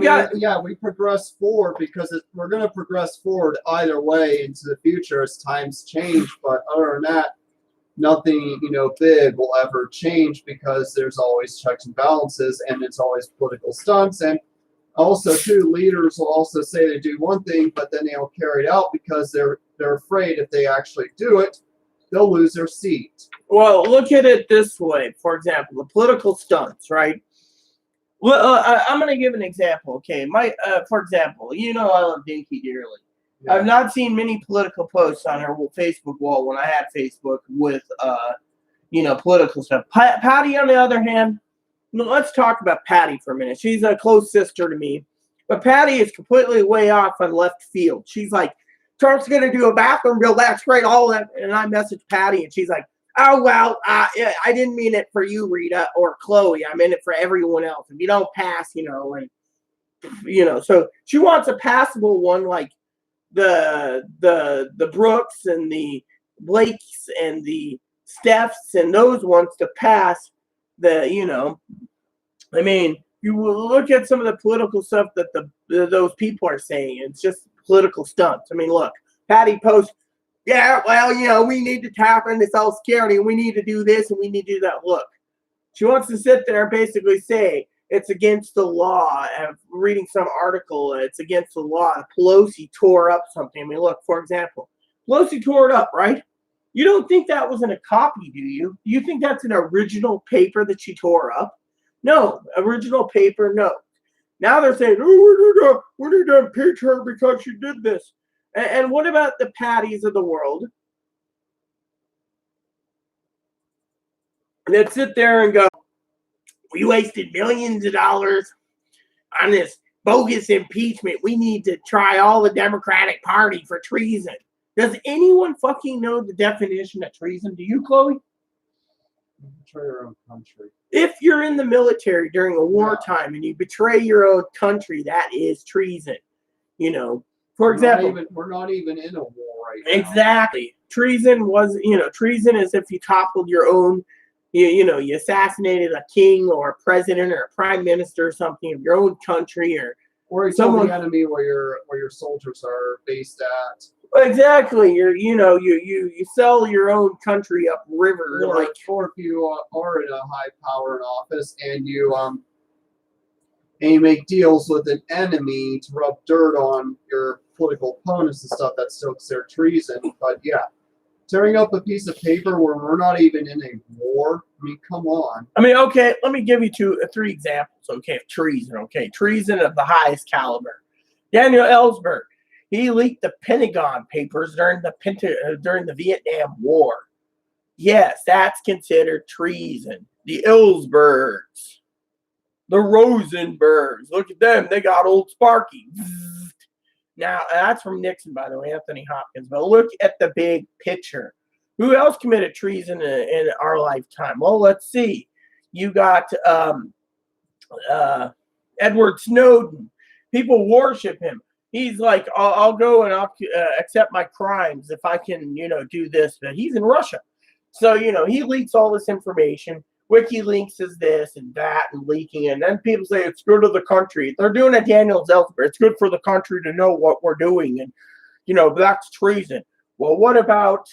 we progress forward because we're going to progress forward either way into the future as times change. But other than that, nothing big will ever change, because there's always checks and balances, and it's always political stunts. And also, too, leaders will also say they do one thing, but then they don't carry it out because they're afraid if they actually do it, they'll lose their seat. Well, look at it this way. For example, the political stunts, right? Well, I'm going to give an example, okay? For example, I love Dinky dearly. Yeah. I've not seen many political posts on her Facebook wall when I had Facebook with, political stuff. Patty, on the other hand, let's talk about Patty for a minute. She's a close sister to me, but Patty is completely way off on left field. She's like, Trump's going to do a bathroom bill. That's great. All that. And I messaged Patty, and she's like, oh, well, I didn't mean it for you, Rita, or Chloe. I meant it for everyone else. If you don't pass, so she wants a passable one like the Brooks and the Blakes and the Stephs and those ones to pass you look at some of the political stuff that those people are saying. It's just political stunts. I mean, look, Patty posts, yeah, well, we need to tap into Social Security, and we need to do this, and we need to do that. Look, she wants to sit there and basically say it's against the law. I'm reading some article, it's against the law. Pelosi tore up something. I mean, look, for example, Pelosi tore it up, right? You don't think that was in a copy, do you? Do you think that's an original paper that she tore up? No, original paper, no. Now they're saying, oh, we need to impeach her because she did this. And what about the Patties of the world that sit there and go, we wasted millions of dollars on this bogus impeachment. We need to try all the Democratic Party for treason. Does anyone fucking know the definition of treason? Do you, Chloe? Betray your own country. If you're in the military during a wartime and you betray your own country, that is treason. You know, for example, we're not even in a war right now. exactly. Treason was, treason is if you toppled your own, you assassinated a king or a president or a prime minister or something of your own country, or you tell the enemy where your soldiers are based at. Exactly. You sell your own country upriver, or if you are in a high power in office and you make deals with an enemy to rub dirt on your political opponents and stuff, that's still considered treason. But yeah, tearing up a piece of paper where we're not even in a war. I mean, come on. I mean, okay, let me give you three examples, okay, of treason, okay? Treason of the highest caliber. Daniel Ellsberg, he leaked the Pentagon Papers during the Vietnam War. Yes, that's considered treason. The Ellsbergs, the Rosenbergs, look at them, they got old Sparky. Now, that's from Nixon, by the way, Anthony Hopkins. But look at the big picture. Who else committed treason in our lifetime? Well, let's see. You got Edward Snowden. People worship him. He's like, I'll go and I'll accept my crimes if I can, do this. But he's in Russia. So, he leaks all this information. WikiLeaks is this and that and leaking. And then people say it's good for the country. They're doing a Daniel Ellsberg. It's good for the country to know what we're doing. And, that's treason. Well, what about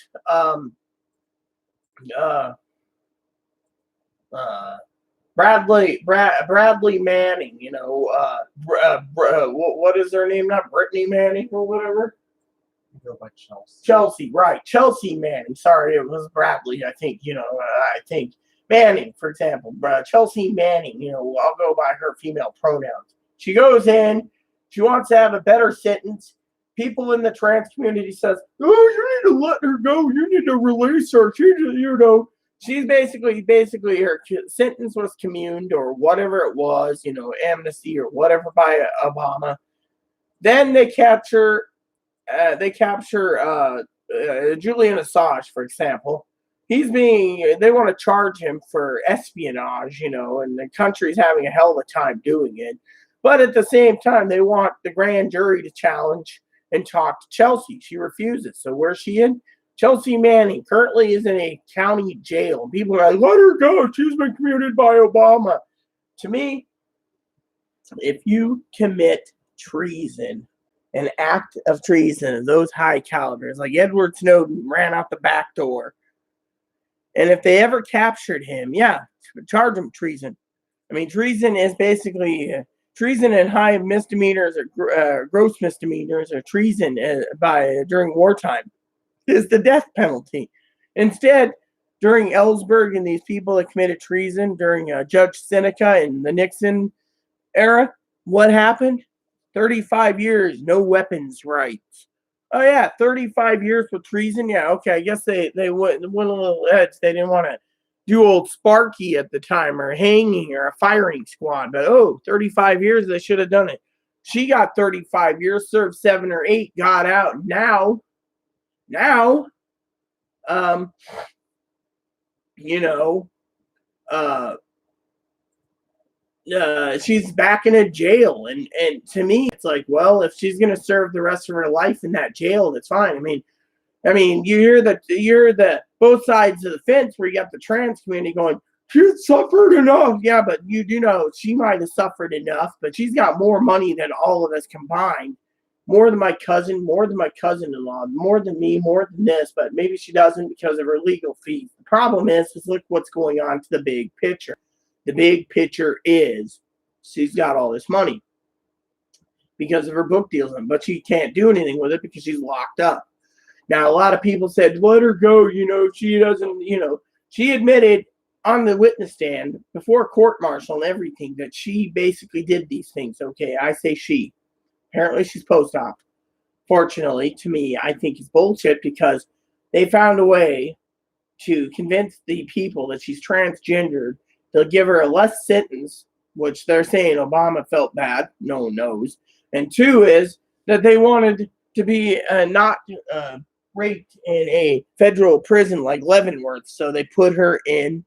Bradley Manning? What is their name? Not Brittany Manning or whatever. Go by Chelsea. Chelsea, right? Chelsea Manning. Sorry, it was Bradley. I think I think Manning, for example, Chelsea Manning. I'll go by her female pronouns. She goes in. She wants to have a better sentence. People in the trans community says, "Oh, you need to let her go. You need to release her. She's basically her sentence was communed or whatever it was, amnesty or whatever by Obama. Then they capture Julian Assange, for example. They want to charge him for espionage, and the country's having a hell of a time doing it. But at the same time, they want the grand jury to challenge and talk to Chelsea. She refuses. So where's she in? Chelsea Manning currently is in a county jail. People are like, let her go. She's been commuted by Obama. To me, if you commit treason, an act of treason of those high calibers, like Edward Snowden ran out the back door, and if they ever captured him, charge him treason. I mean, treason is basically treason and high misdemeanors or gross misdemeanors or treason during wartime is the death penalty. Instead, during Ellsberg and these people that committed treason during Judge Seneca in the Nixon era, what happened? 35 years, no weapons rights. Oh yeah, 35 years for treason. Yeah, okay. I guess they went a little edge. They didn't want to do old Sparky at the time or hanging or a firing squad. But 35 years, they should have done it. She got 35 years, served 7 or 8, got out. Now, she's back in a jail, and to me it's like, well, if she's going to serve the rest of her life in that jail, that's fine. I mean you hear the both sides of the fence where you got the trans community going, she's suffered enough. Yeah, but you do know she might have suffered enough, but she's got more money than all of us combined. More than my cousin, more than my cousin-in-law, more than me, more than this, but maybe she doesn't because of her legal fees. The problem is look what's going on to the big picture. The big picture is she's got all this money because of her book deals, but she can't do anything with it because she's locked up. Now, a lot of people said, let her go, she doesn't, she admitted on the witness stand before court-martial and everything that she basically did these things. Okay, I say she. Apparently, she's post-op. Fortunately, to me, I think it's bullshit because they found a way to convince the people that she's transgendered. They'll give her a less sentence, which they're saying Obama felt bad. No one knows. And 2 is that they wanted to be not raped in a federal prison like Leavenworth. So they put her in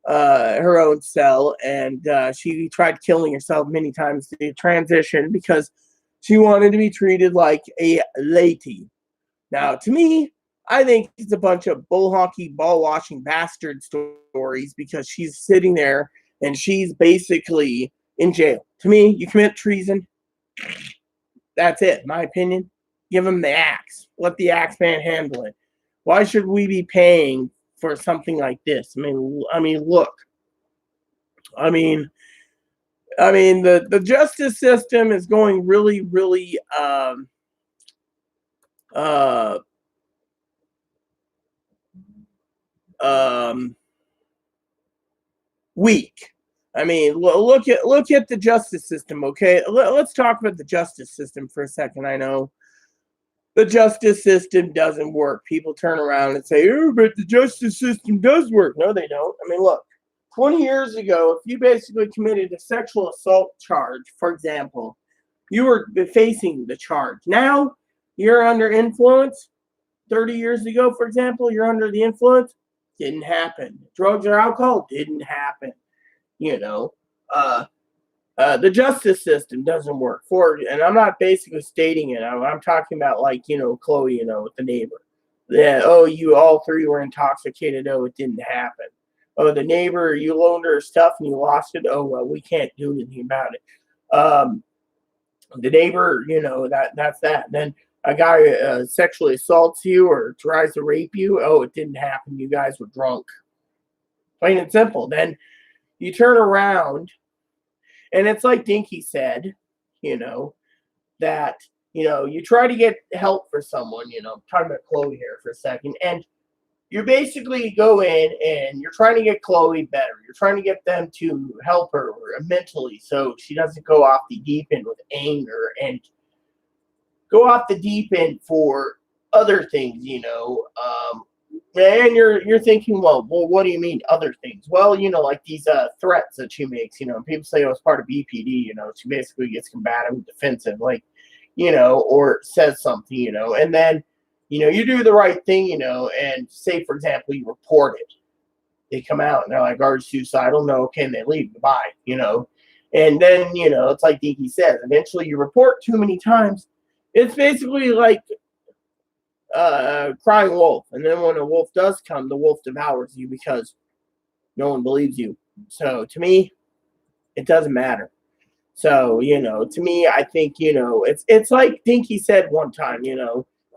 her own cell, and she tried killing herself many times to transition because she wanted to be treated like a lady. Now, to me, I think it's a bunch of bull honky, ball washing bastard stories because she's sitting there and she's basically in jail. To me, you commit treason. That's it, in my opinion. Give him the axe. Let the axe man handle it. Why should we be paying for something like this? I mean, look. I mean, the justice system is going really, really uh, weak. I mean, look at the justice system. Okay, let's talk about the justice system for a second. I know the justice system doesn't work. People turn around and say, "Oh, but the justice system does work." No, they don't. I mean, look. 20 years ago, if you basically committed a sexual assault charge, for example, you were facing the charge. Now you're under influence. 30 years ago, for example, you're under the influence. Didn't happen. Drugs or alcohol didn't happen. You know, the justice system doesn't work for it. And I'm not basically stating it. I'm talking about like, Chloe, with the neighbor. Yeah, oh, you all three were intoxicated. Oh, it didn't happen. Oh, the neighbor, you loaned her stuff and you lost it. Oh, well, we can't do anything about it. The neighbor, that's that. Then a guy sexually assaults you or tries to rape you. Oh, it didn't happen. You guys were drunk. Plain and simple. Then you turn around, and it's like Dinky said, that, you try to get help for someone, talking about Chloe here for a second, and you basically go in and you're trying to get Chloe better. You're trying to get them to help her mentally so she doesn't go off the deep end with anger and go off the deep end for other things, and you're thinking, well, what do you mean other things? Well, like these threats that she makes, people say, oh, it's part of BPD, she basically gets combative and defensive, like, or says something, and then, you do the right thing, and say, for example, you report it. They come out and they're like, are you suicidal? No, can they leave? Goodbye, and then, it's like Dinky says, eventually you report too many times. It's basically like crying wolf, and then when a wolf does come, the wolf devours you because no one believes you. So to me, it doesn't matter. So to me, I think it's like Dinky said one time.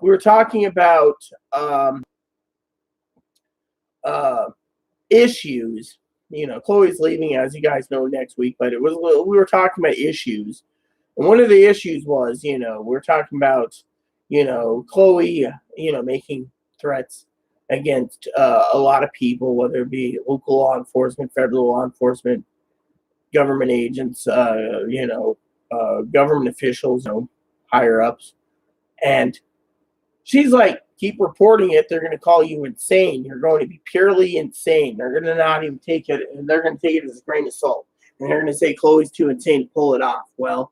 We were talking about issues. Chloe's leaving, as you guys know, next week, but we were talking about issues, and one of the issues was we're talking about Chloe, making threats against a lot of people, whether it be local law enforcement, federal law enforcement, government agents, government officials, higher ups. And she's like, keep reporting it. They're going to call you insane. You're going to be purely insane. They're going to not even take it, and they're going to take it as a grain of salt. And they're going to say Chloe's too insane to pull it off. Well,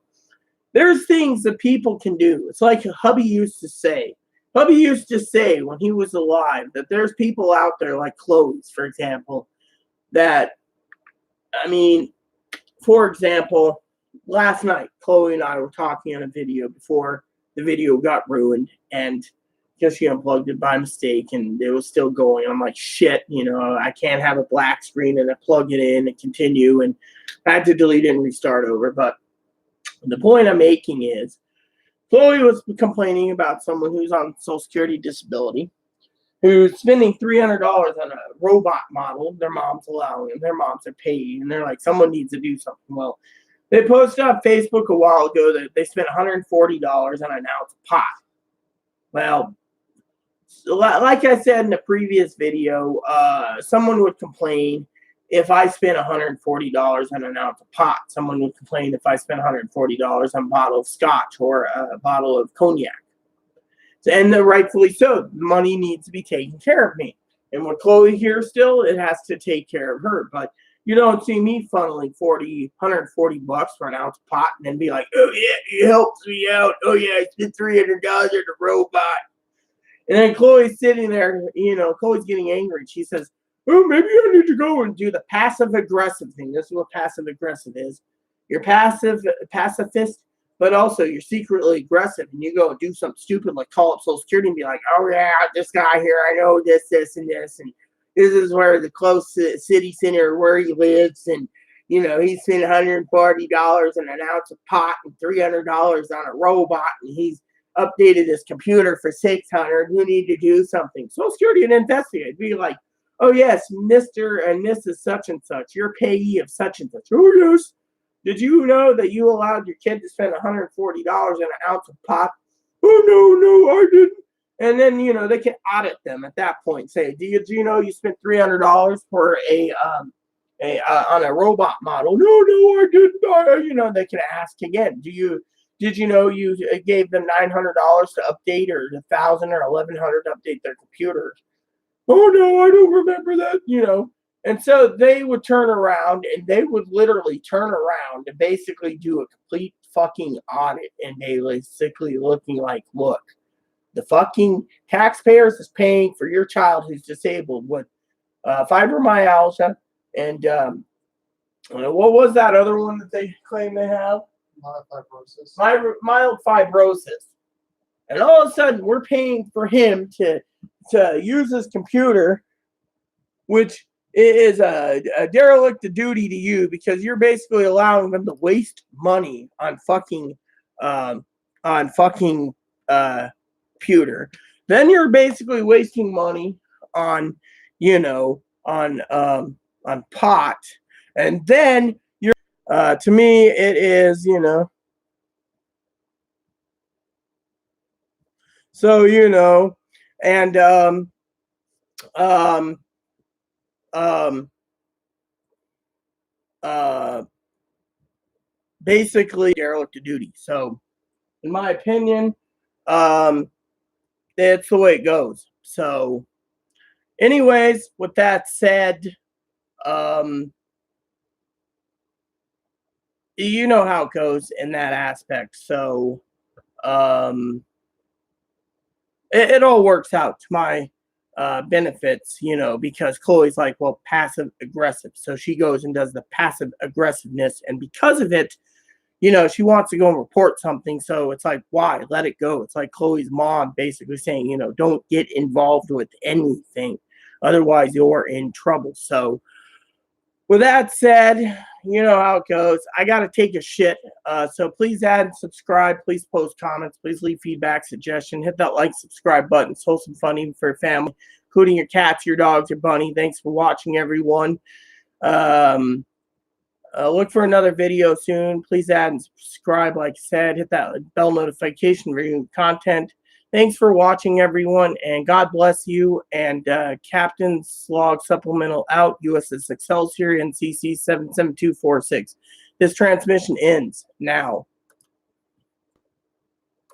there's things that people can do. It's like hubby used to say. Hubby used to say when he was alive that there's people out there like Chloe's, for example, that, for example, last night, Chloe and I were talking on a video before the video got ruined, and because she unplugged it by mistake and it was still going. I'm like, shit, I can't have a black screen, and I plug it in and continue, and I had to delete it and restart over. But the point I'm making is Chloe was complaining about someone who's on Social Security disability, who's spending $300 on a robot model. Their mom's allowing them. Their moms are paying, and they're like, someone needs to do something. Well, they posted on Facebook a while ago that they spent $140 on an ounce of pot. Well, like I said in the previous video, someone would complain if I spent $140 on an ounce of pot. Someone would complain if I spent $140 on a bottle of scotch or a bottle of cognac. And rightfully so. The money needs to be taken care of me. And with Chloe here still, it has to take care of her. But you don't see me funneling $140 for an ounce of pot and then be like, oh yeah, it helps me out. Oh yeah, I spent $300 on a robot. And then Chloe's sitting there, Chloe's getting angry. She says, oh, maybe I need to go and do the passive aggressive thing. This is what passive aggressive is. You're pacifist, but also you're secretly aggressive, and you go and do something stupid like call up Social Security and be like, oh yeah, this guy here, I know this, and this, and this is where the close city center where he lives, and he spent $140 on an ounce of pot and $300 on a robot, and he's updated his computer for $600. You need to do something. Social Security would investigate. Be like, oh yes, Mr. and Mrs. such and such, you're payee of such and such. Oh yes. Did you know that you allowed your kid to spend $140 on an ounce of pot? Oh no, I didn't. And then they can audit them at that point. Say, do you know you spent $300 for on a robot model? No, I didn't. They can ask again. Did you know you gave them $900 to update, or $1,000 or $1,100 to update their computers? Oh no, I don't remember that. And so they would turn around, and they would literally turn around and basically do a complete fucking audit, and they basically looking like, look, the fucking taxpayers is paying for your child who's disabled with fibromyalgia and what was that other one that they claim they have? Mild fibrosis. Mild fibrosis. And all of a sudden, we're paying for him to use his computer, which is a derelict of duty to you, because you're basically allowing them to waste money on fucking computer. Then you're basically wasting money on pot, and then you're to me it is so and basically derelict of duty. So in my opinion, that's the way it goes. So anyways, with that said, you know how it goes in that aspect. So it all works out to my benefits, because Chloe's like, well, passive aggressive. So she goes and does the passive aggressiveness, and because of it, she wants to go and report something. So it's like, why? Let it go. It's like Chloe's mom basically saying, don't get involved with anything. Otherwise, you're in trouble. So with that said, you know how it goes. I got to take a shit. So please add and subscribe. Please post comments. Please leave feedback, suggestion. Hit that like, subscribe button. It's wholesome fun even for your family, including your cats, your dogs, your bunny. Thanks for watching, everyone. Look for another video soon. Please add and subscribe. Like I said, hit that bell notification for new content. Thanks for watching, everyone, and God bless you. And Captain's Log Supplemental out, USS Excelsior, NCC 77246. This transmission ends now.